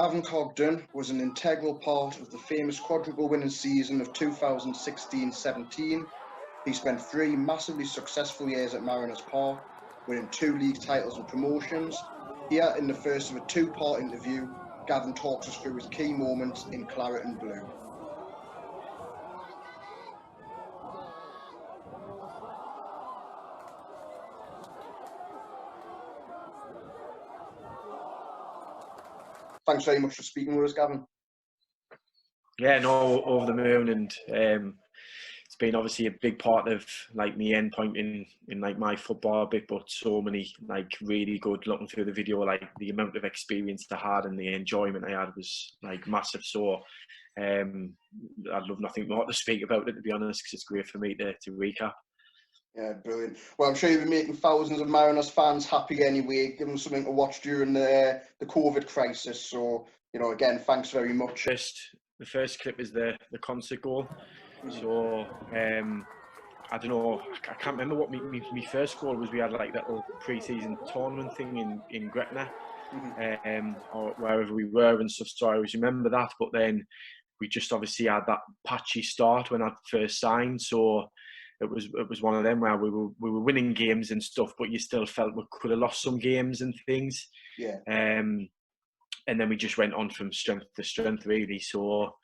Gavin Cogdon was an integral part of the famous quadruple winning season of 2016-17. He spent 3 massively successful years at Mariners Park, winning 2 league titles and promotions. Here, in the first of a 2-part interview, Gavin talks us through his key moments in claret and blue. Thanks very much for speaking with us, Gavin. Yeah, no, over the moon, and it's been obviously a big part of like me end point in like my football bit, but so many like really good. Looking through the video, like the amount of experience I had and the enjoyment I had was like massive. So I'd love nothing more to speak about it, to be honest, because it's great for me to recap. Yeah, brilliant. Well, I'm sure you've been making thousands of Mariners fans happy anyway, giving them something to watch during the COVID crisis. So, you know, again, thanks very much. The first clip is the concert goal. So, I don't know, I can't remember what my first goal was. We had like that little pre-season tournament thing in Gretna, or wherever we were and stuff. So I always remember that. But then we just obviously had that patchy start when I first signed. So it was one of them where we were winning games and stuff, but you still felt we could have lost some games and things. Yeah. And then we just went on from strength to strength, really. So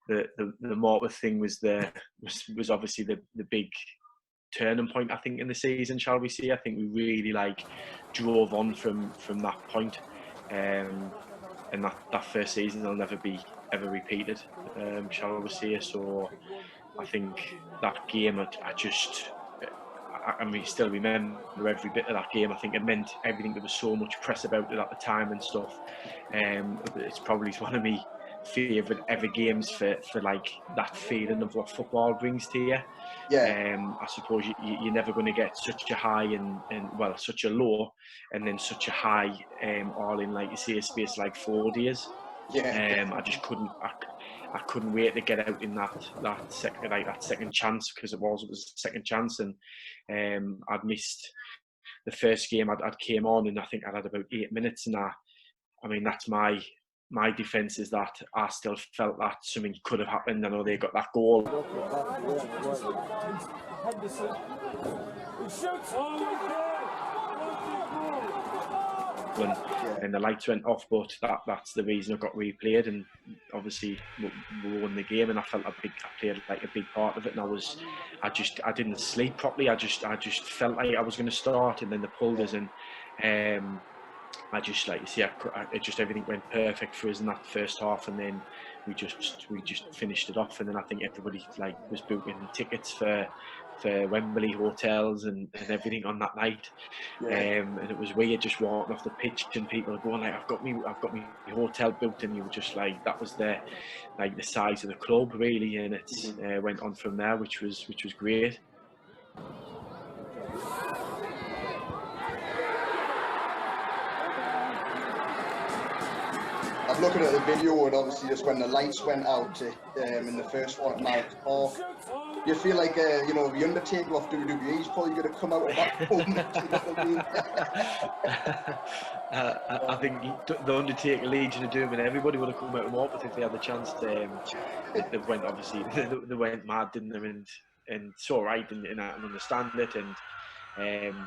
the Morpeth thing was obviously the big turning point, I think, in the season, shall we say. I think we really like drove on from that point. And that first season will never be ever repeated, shall we say. So I think that game, I still remember every bit of that game. I think it meant everything. There was so much press about it at the time and stuff. It's probably one of my favourite ever games for like that feeling of what football brings to you. Yeah. I suppose you're never going to get such a high and well, such a low and then such a high all in, like you say, a space like 4 days. Yeah. I just I couldn't wait to get out in that second chance, because it was a second chance. And I'd missed the first game. I'd came on and I think I'd had about 8 minutes, and I mean, that's my defence, is that I still felt that something could have happened. I know they got that goal. Henderson. He shoots. And the lights went off, but that's the reason it got replayed, and obviously we won the game, and I felt I played like a big part of it. And I didn't sleep properly. I just felt like I was going to start, and then they pulled us, and I just, like you see, everything went perfect for us in that first half, and then we just finished it off. And then I think everybody like was booking tickets for Wembley hotels and everything on that night. And it was weird just walking off the pitch and people going like, I've got me hotel booked, and you were just like, that was the size of the club, really. And it went on from there, which was great. I'm looking at the video, and obviously just when the lights went out in the first one at Mariners Park, you feel like you know, the Undertaker off WWE is probably going to come out of that moment. I think the Undertaker, Legion of Doom, and everybody would have come out of Morpeth if they had the chance. They went, obviously, they went mad, didn't they? And it's all right, and I can understand it. And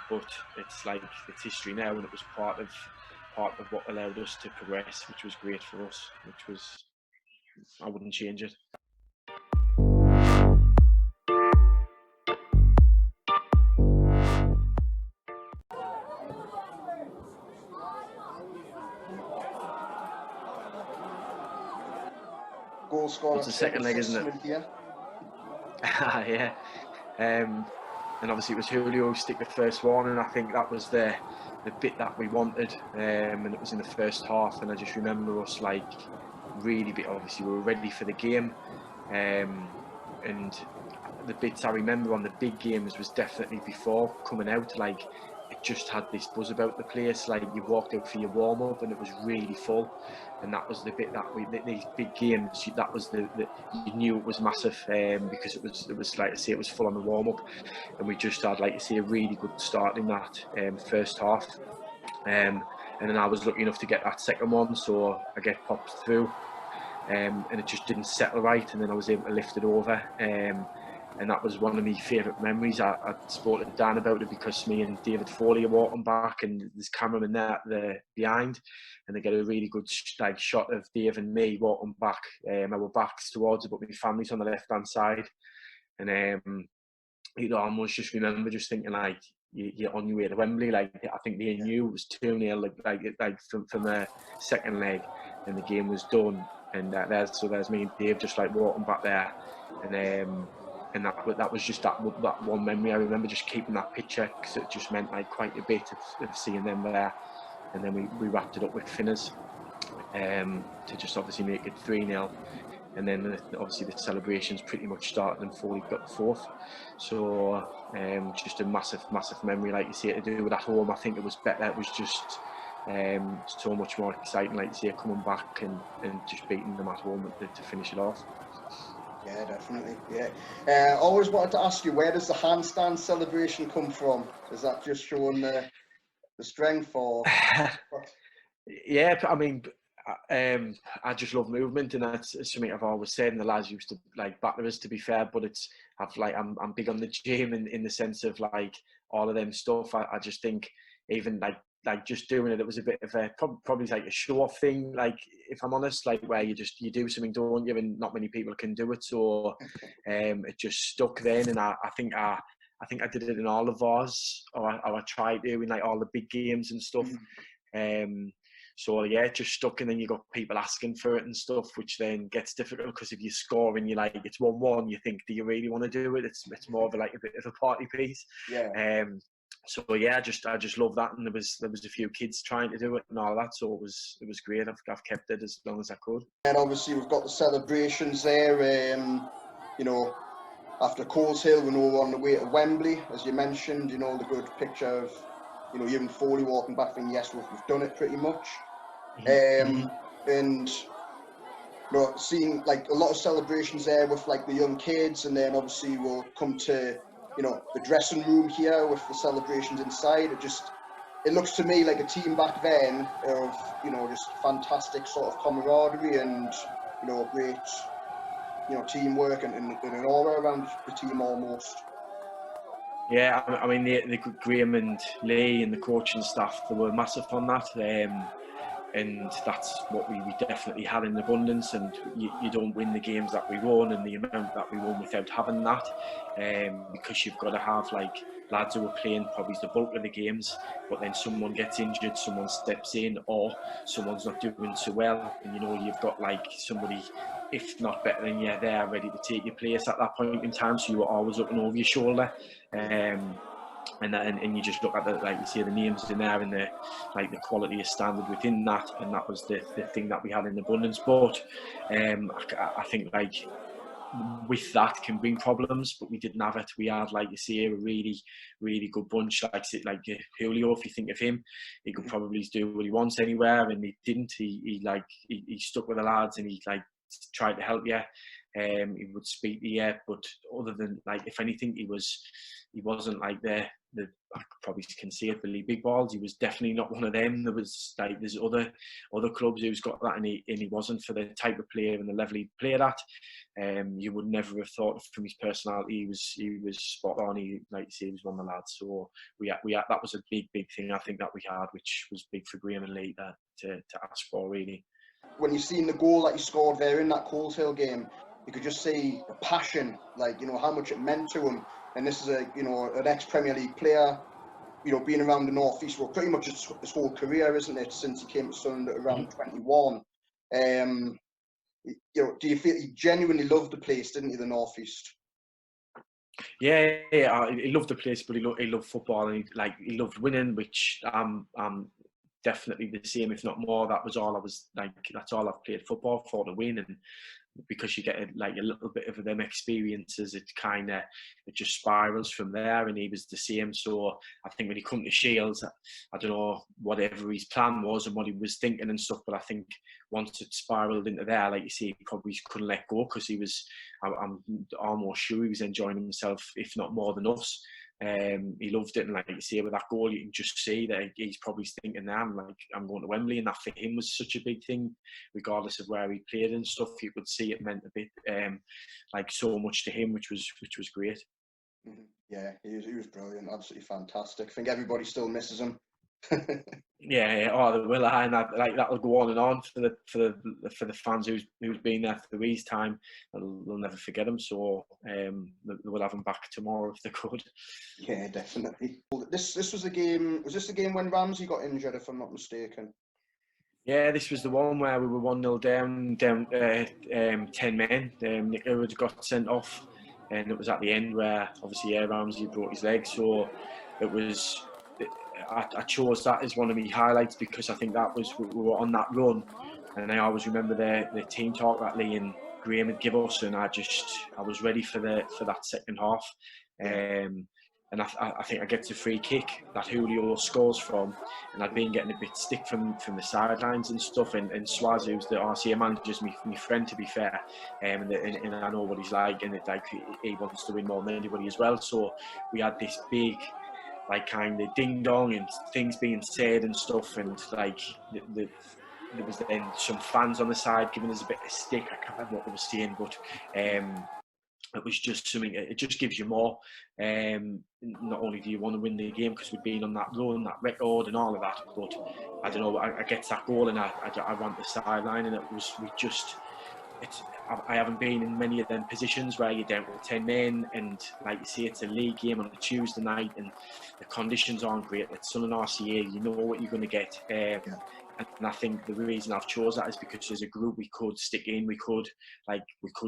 but it's history now, and it was part of what allowed us to progress, which was great for us. I wouldn't change it. Goal scorer. It's the second leg, isn't it? Yeah. And obviously it was Julio who stick the first one, and I think that was the bit that we wanted, and it was in the first half. And I just remember us like really obviously we were ready for the game, and the bits I remember on the big games was definitely before coming out, like it just had this buzz about the place. Like you walked out for your warm up and it was really full, and that was the bit that these big games, that was the you knew it was massive, because it was like I say, it was full on the warm up, and we just had, like you say, a really good start in that first half. and then I was lucky enough to get that second one, so I get popped through, and it just didn't settle right, and then I was able to lift it over, and that was one of my favourite memories. I spoke to Dan about it because me and David Foley are walking back, and there's cameraman there behind, and they get a really good shot of Dave and me walking back. Our backs towards it, but my family's on the left hand side, and I almost just remember just thinking like, you're on your way to Wembley. Like, I think they knew it was 2-0, like from the second leg, and the game was done. And there's me and Dave just like walking back there, and that was just that one memory. I remember just keeping that picture because it just meant like quite a bit of seeing them there. And then we wrapped it up with Finners to just obviously make it 3-0. And then obviously the celebrations pretty much started and Foley got the fourth. So just a massive memory, like you say, to do with at home. I think it was better. It was just so much more exciting, like you say, coming back and just beating them at home to finish it off. Yeah, definitely. Yeah. Always wanted to ask you, where does the handstand celebration come from? Is that just showing the strength, or? Yeah, I mean, I just love movement, and that's something I've always said. And the lads used to like batter us, to be fair, but I'm big on the gym in the sense of like all of them stuff. I just think even like just doing it, it was a bit of a probably like a show off thing. Like, if I'm honest, like where you do something, don't you? And not many people can do it, so it just stuck then. And I think I did it in all of ours, or I tried to in like all the big games and stuff. So yeah, it just stuck, and then you got people asking for it and stuff, which then gets difficult because if you score and you're like it's 1-1, you think, do you really want to do it? It's more of a bit of a party piece. Yeah. So yeah, I just love that, and there was a few kids trying to do it and all that, so it was great. I've kept it as long as I could. And obviously we've got the celebrations there. After Coleshill, we know we're on the way to Wembley, as you mentioned. The good picture of you and Foley walking back, and yes, we've done it pretty much. And seeing like a lot of celebrations there with like the young kids, and then obviously we'll come to the dressing room here with the celebrations inside. It looks to me like a team back then of just fantastic sort of camaraderie and great teamwork and an aura around the team almost. Yeah, I mean the Graham and Lee and the coaching staff, they were massive on that. And that's what we definitely had in abundance, and you don't win the games that we won and the amount that we won without having that, because you've got to have like lads who are playing probably the bulk of the games, but then someone gets injured, someone steps in, or someone's not doing so well, and you've got like somebody, if not better than you, there ready to take your place at that point in time, so you were always looking over your shoulder. And you just look at like you see the names in there and the quality of standard within that, and that was the thing that we had in abundance. But I think like with that can bring problems, but we didn't have it. We had, like you say, a really, really good bunch. Like Julio, if you think of him, he could probably do what he wants anywhere, and he didn't. He stuck with the lads, and he like tried to help you. He would speak to you, but other than like, if anything, he wasn't like I probably can say it, Billy Big Balls. He was definitely not one of them. There's other clubs who's got that, and he wasn't, for the type of player and the level he played at. You would never have thought from his personality he was spot on. He, like you say, he was one of the lads. So we had that was a big thing I think that we had, which was big for Graham and Lee to ask for, really. When you've seen the goal that he scored there in that Coleshill game, you could just see the passion, like how much it meant to him. And this is an ex-Premier League player, being around the North East, well, pretty much his whole career, isn't it, since he came to Sunderland at around 21. Do you feel he genuinely loved the place, didn't he, the North East? Yeah, he loved the place, but he loved football, and he loved winning, which I'm definitely the same, if not more. That's all I've played football for, to win. And because you get a little bit of them experiences, it just spirals from there, and he was the same. So I think when he come to Shields, I don't know whatever his plan was and what he was thinking and stuff, but I think once it spiraled into there, like you say, he probably couldn't let go, because I'm almost sure he was enjoying himself, if not more than us. He loved it, and like you say, with that goal, you can just see that he's probably thinking, "I'm going to Wembley," and that for him was such a big thing, regardless of where he played and stuff. You could see it meant a bit, like so much to him, which was great. Mm-hmm. Yeah, he was brilliant, absolutely fantastic. I think everybody still misses him. Yeah, oh, they will, and that'll go on and on for the fans who's been there for his time. They'll never forget him. So they will have him back tomorrow if they could. Yeah, definitely. This was the game. Was this the game when Ramsey got injured, if I'm not mistaken? Yeah, this was the one where we were 1-0 down 10 men. Nick Edwards got sent off, and it was at the end where obviously Ramsey broke his leg. So it was. I chose that as one of my highlights because I think that was we were on that run, and I always remember the team talk that Lee and Graham would give us, and I was ready for that second half, and I think I get the free kick that Julio scores from, and I'd been getting a bit stick from the sidelines and stuff, and Swaz, who's the RCA manager's my friend, to be fair, and I know what he's like, and he wants to win more than anybody as well. So we had this big, like, kind of ding dong and things being said and stuff, and like there was then some fans on the side giving us a bit of stick. I can't remember what they were saying, but it was just something. It just gives you more. Not only do you want to win the game because we've been on that run, that record, and all of that, but I don't know. I get that goal and I want the sideline, and I haven't been in many of them positions where you're down to 10 men, and like you say, it's a league game on a Tuesday night, and the conditions aren't great. It's Sun and RCA, you know what you're going to get. And I think the reason I've chose that is because as a group we could stick in, we could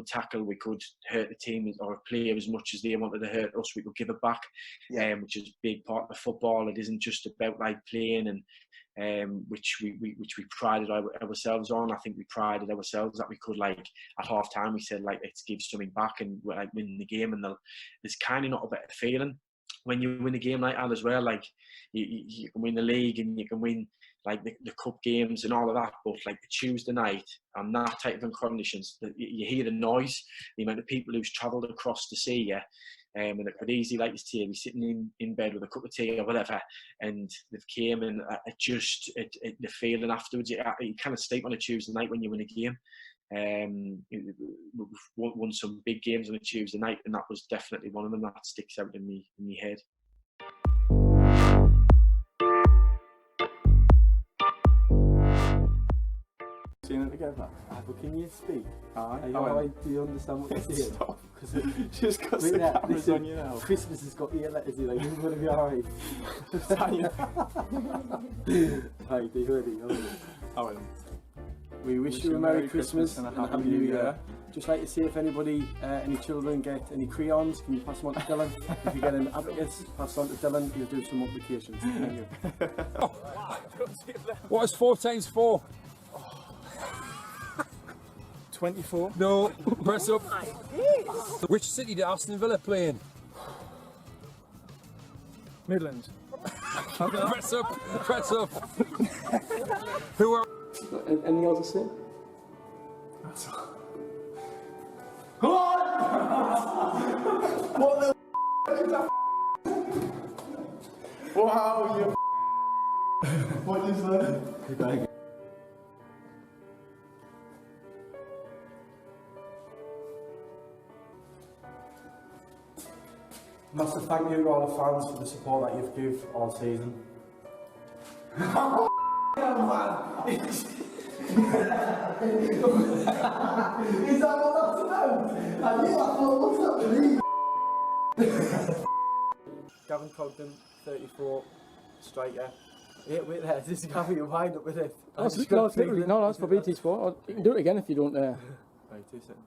tackle, we could hurt the team or play as much as they wanted to hurt us. We could give it back, which is a big part of football. It isn't just about like playing and which we prided ourselves on. I think we prided ourselves that we could, like, at half time we said, like, let's give something back and like win the game. And there's kind of not a better feeling when you win a game like that as well. Like you can win the league and you can win like the cup games and all of that, but like the Tuesday night and that type of conditions, you hear the noise, the amount of people who's travelled across to see you, and it could easily, like you say, be sitting in bed with a cup of tea or whatever, and they've came, and the feeling afterwards, you kind of sleep on a Tuesday night when you win a game. We've won some big games on a Tuesday night, and that was definitely one of them that sticks out in my head. Seen it together. But can you speak? Aye. Do you understand what you're saying? Stop. Just because the camera's on you now. Christmas has got the letters, like, you're going to be alright. Right, you heard it. We wish you a Merry Christmas and a Happy New Year. Just like to see if anybody, any children get any crayons, can you pass them on to Dyllon? If you get an abacus, pass them on to Dyllon, he'll do some multiplications. Thank you. What is 4 times 4? 24? No, press up. Which city did Aston Villa play in? Midlands. Press up, press up. Who are... Anything else to say? That's all. What the is that? Wow, you what is that? Massive thank you to all the fans for the support that you've given all season. Is that what that's about? I knew that what's happening. Gavin Cogdon, 34, striker. Yeah, wait there, this is Gavin, you're wind up with it. That's for BT Sport. You can do it again if you don't. Right, 2 seconds.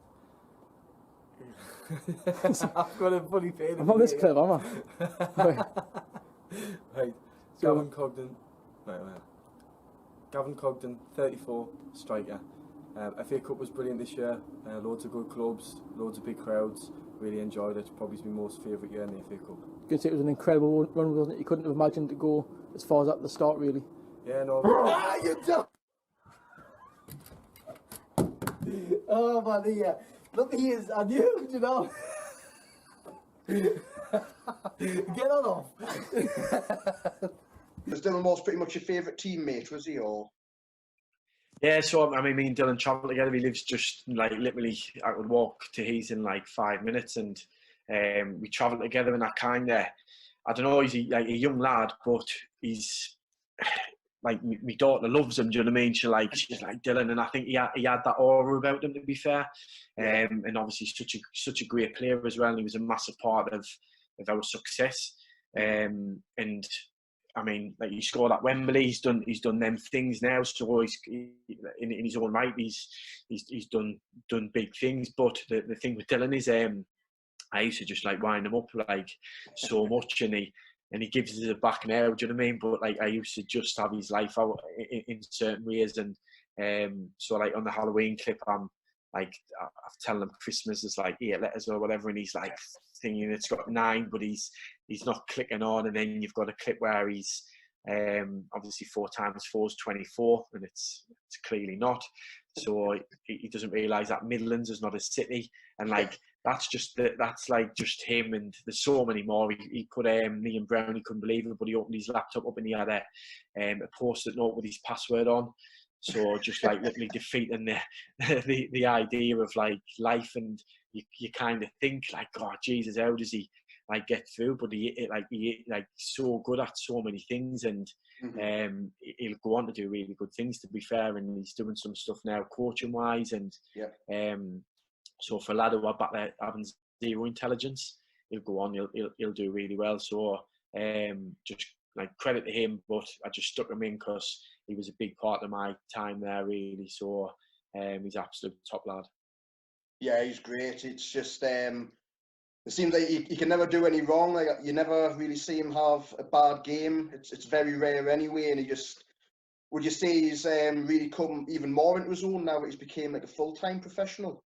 I've got a funny pain. I'm not this clever, am I? Right, Gavin Cogdon. Right. Gavin Cogdon, 34, striker. FA Cup was brilliant this year. Loads of good clubs, loads of big crowds. Really enjoyed it. Probably my most favourite year in the FA Cup. You can say it was an incredible run, wasn't it? You couldn't have imagined to go as far as at the start, really. Yeah, no. You don't. Oh man, yeah. Look, he is. I knew, you know. Get on off. Was Dyllon Morse pretty much your favourite teammate, was he, or? Yeah, so I mean, me and Dyllon travel together. He lives just like literally, I could walk to his in like 5 minutes, and we travel together. And I kind of, I don't know, he's like a young lad, but he's like my daughter loves him. Do you know what I mean? She's like Dyllon, and I think he had that aura about him. To be fair, and obviously such a great player as well. And he was a massive part of our success. And I mean, like he scored at Wembley. He's done them things now. So he's in his own right. He's done big things. But the thing with Dyllon is, I used to just like wind him up like so much, and he gives us it back now. Do you know what I mean? But like I used to just have his life out in certain ways, and so like on the Halloween clip, I'm telling him Christmas is like 8 letters or whatever, and he's like thinking it's got 9, but he's not clicking on. And then you've got a clip where he's obviously 4 times 4 is 24, and it's clearly not. So he doesn't realise that Midlands is not a city, and like that's like just him. And there's so many more. He put me and Brown, he couldn't believe it, but he opened his laptop up and he had a post-it note with his password on. So just like literally defeating the idea of like life, and you kind of think like, oh Jesus, how does he like get through? But he so good at so many things, and he'll go on to do really good things, to be fair. And he's doing some stuff now coaching wise, and so for a lad who are back there having zero intelligence, he'll go on, he'll do really well. So just like credit to him, but I just stuck him in because he was a big part of my time there, really. So he's absolute top lad. Yeah, he's great. It's just it seems like he can never do any wrong. Like you never really see him have a bad game. It's very rare anyway. And he just, would you say he's really come even more into his own now that he's became like a full-time professional?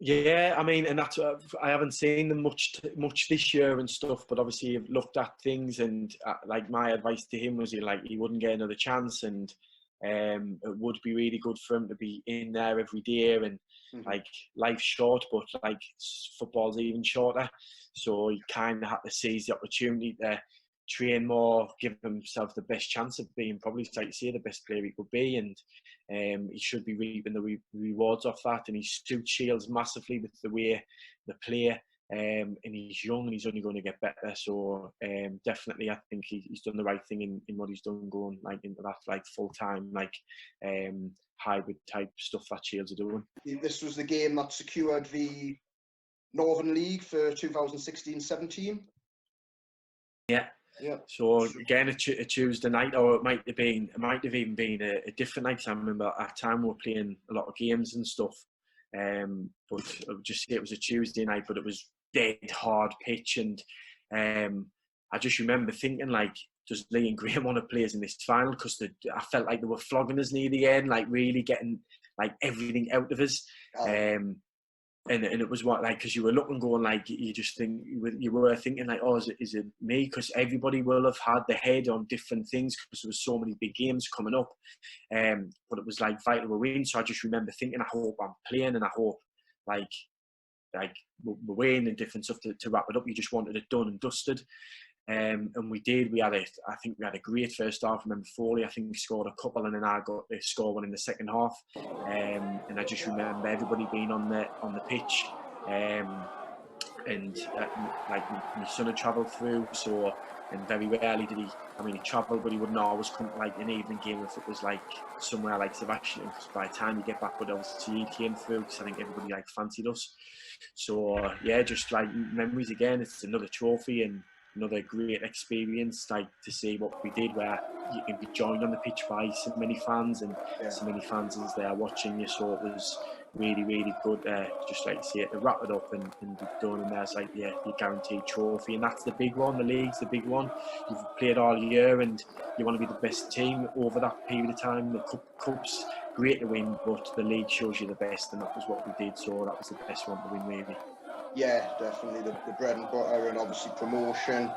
Yeah, I mean, and that's I haven't seen them much this year and stuff, but obviously I've looked at things, and like my advice to him was he wouldn't get another chance, and it would be really good for him to be in there every day. And like life's short, but like football's even shorter, so he kind of had to seize the opportunity to train more, give himself the best chance of being probably, like you say, the best player he could be, and he should be reaping the rewards off that. And he suits Shields massively with the way the player, and he's young and he's only going to get better. So definitely, I think he's done the right thing in what he's done, going like into that like full time like hybrid type stuff that Shields are doing. This was the game that secured the Northern League for 2016-17. Yeah. Yeah. So again, a Tuesday night, or it might have even been a different night. I remember at that time we were playing a lot of games and stuff. But I would just say it was a Tuesday night, but it was dead hard pitch, and I just remember thinking like, does Lee and Graham want to play us in this final? Because I felt like they were flogging us near the end, like really getting like everything out of us. And it was what, like, because you were looking, going like, you just think, you were thinking like, oh, is it me? Because everybody will have had their head on different things because there was so many big games coming up. But it was like vital we win. So I just remember thinking, I hope I'm playing, and I hope like we're winning and different stuff to wrap it up. You just wanted it done and dusted. And we did. I think we had a great first half. I remember Foley, I think, scored a couple, and then I got to score one in the second half. And I just remember everybody being on the pitch. And like my son had travelled through, so, and very rarely did he. I mean, he travelled, but he wouldn't always come to like an evening game if it was like somewhere like Sebastian. Because by the time you get back, but obviously he came through because I think everybody like fancied us. So yeah, just like memories again. It's another trophy and another great experience, like to see what we did, where you can be joined on the pitch by so many fans, and so many fans is there watching you. So it was really, really good, just like to see it, to wrap it up and be done. And there's like, yeah, your guaranteed trophy, and that's the big one. The league's the big one. You've played all year and you want to be the best team over that period of time. The cup's great to win, but the league shows you the best, and that was what we did. So that was the best one to win, really. Yeah, definitely the bread and butter, and obviously promotion.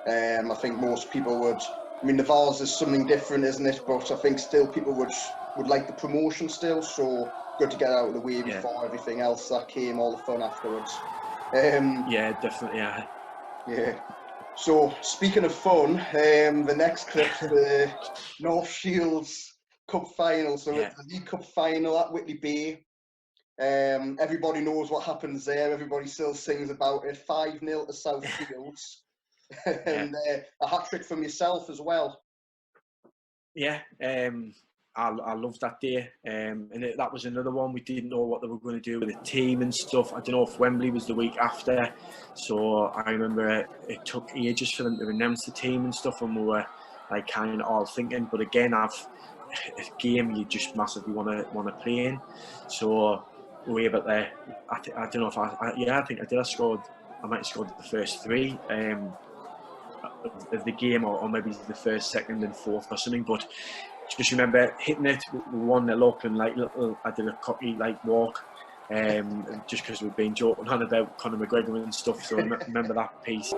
I think most people would. I mean, the Vals is something different, isn't it? But I think still people would like the promotion still. So good to get out of the way before everything else that came, all the fun afterwards. Yeah, definitely. Yeah. Yeah. So, speaking of fun, the next clip's the North Shields Cup final. So it's the League Cup final at Whitley Bay. Everybody knows what happens there. Everybody still sings about it. 5-0 to South Shields. And a hat-trick from yourself as well. Yeah, I loved that day. And that was another one. We didn't know what they were going to do with the team and stuff. I don't know if Wembley was the week after. So I remember it took ages for them to announce the team and stuff, and we were like kind of all thinking. But again, a game you just massively want to play in. So we were able to. I don't know if I think I did. I might have scored the first three. Of the game, or maybe the first, second and fourth or something, but just remember hitting it, we 1-0 up, and like I did a cocky like walk, just because we've been joking on about Conor McGregor and stuff, so I remember that piece.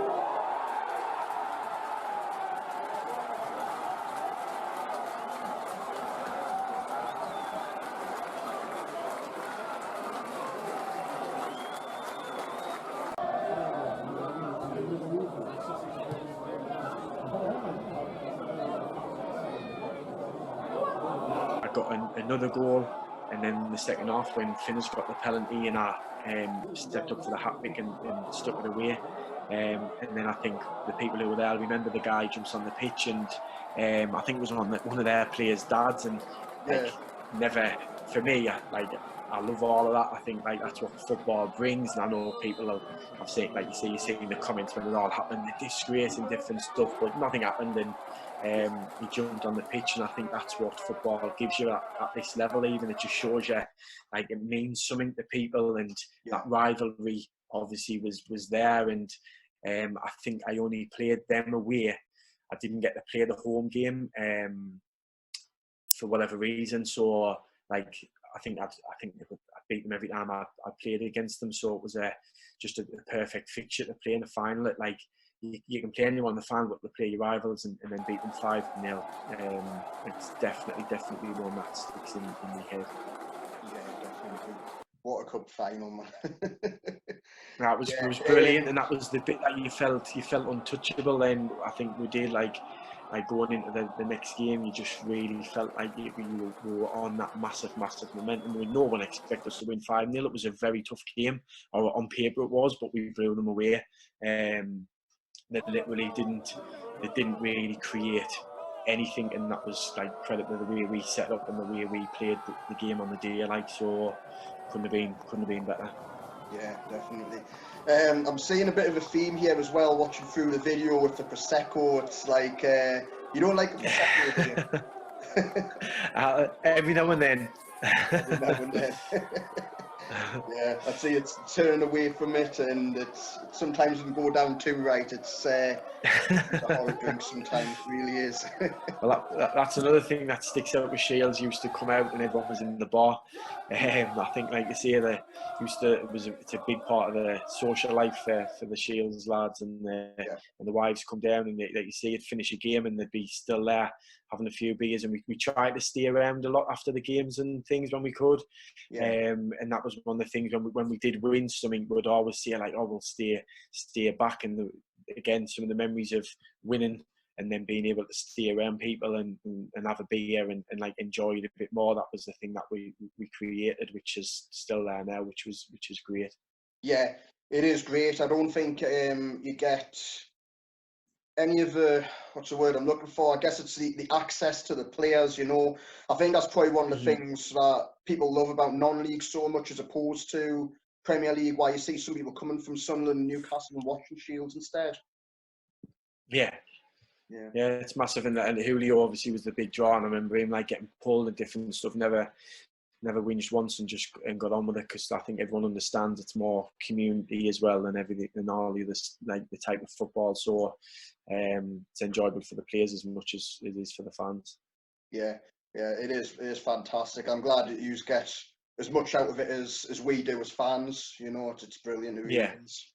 Got another goal, and then the second half when Finn's got the penalty and I stepped up for the hat-trick and stuck it away, and then I think the people who were there remember the guy jumps on the pitch, and I think it was one of their players' dads, and like never for me, I love all of that. I think like that's what football brings, and I know people have seen, like you see in the comments when it all happened, the disgrace and different stuff, but nothing happened, and he jumped on the pitch, and I think that's what football gives you at this level. Even it just shows you like it means something to people, and that rivalry obviously was there. And I think I only played them away. I didn't get to play the home game for whatever reason. So like I think I beat them every time I played against them. So it was just a perfect fixture to play in the final. Like you can play anyone in the final, but to play your rivals and then beat them 5-0. It's definitely one that sticks in my head. Yeah, definitely. What a cup final, man. It was brilliant, and that was the bit that you felt untouchable. And I think we did like going into the next game, you just really felt like we were on that massive momentum. No one expected us to win 5-0. It was a very tough game, or on paper it was, but we blew them away. They literally didn't really create anything, and that was like credit to the way we set up and the way we played the game on the day. Like, so couldn't have been better. Yeah, definitely. I'm seeing a bit of a theme here as well, watching through the video with the Prosecco. It's like, you don't like the Prosecco, every now and then. Every now and then. Yeah, I'd say it's turning away from it, and it's sometimes it can go down too right. It's a horrid drink sometimes, it really is. Well, that's another thing that sticks out with Shields. Used to come out and everyone was in the bar. I think, like you say, it's a big part of the social life for the Shields lads, and the wives come down and like you see it, finish a game and they'd be still there having a few beers, and we tried to stay around a lot after the games and things when we could. And that was one of the things when we did win something, we'd always say like, oh, we'll stay back. And again, some of the memories of winning and then being able to stay around people and have a beer and like enjoy it a bit more. That was the thing that we created, which is still there now, which is great. Yeah, it is great. I don't think you get any of the, what's the word I'm looking for? I guess it's the access to the players, you know. I think that's probably one of the things that people love about non-league so much as opposed to Premier League, why you see some people coming from Sunderland and Newcastle and watching Shields instead. Yeah, it's massive. And Julio obviously was the big draw, and I remember him like getting pulled and different stuff. Never whinged once and got on with it, because I think everyone understands it's more community as well than everything and all the other, like the type of football. So it's enjoyable for the players as much as it is for the fans. Yeah, it is fantastic. I'm glad that you get as much out of it as we do as fans. You know, it's brilliant. It really is.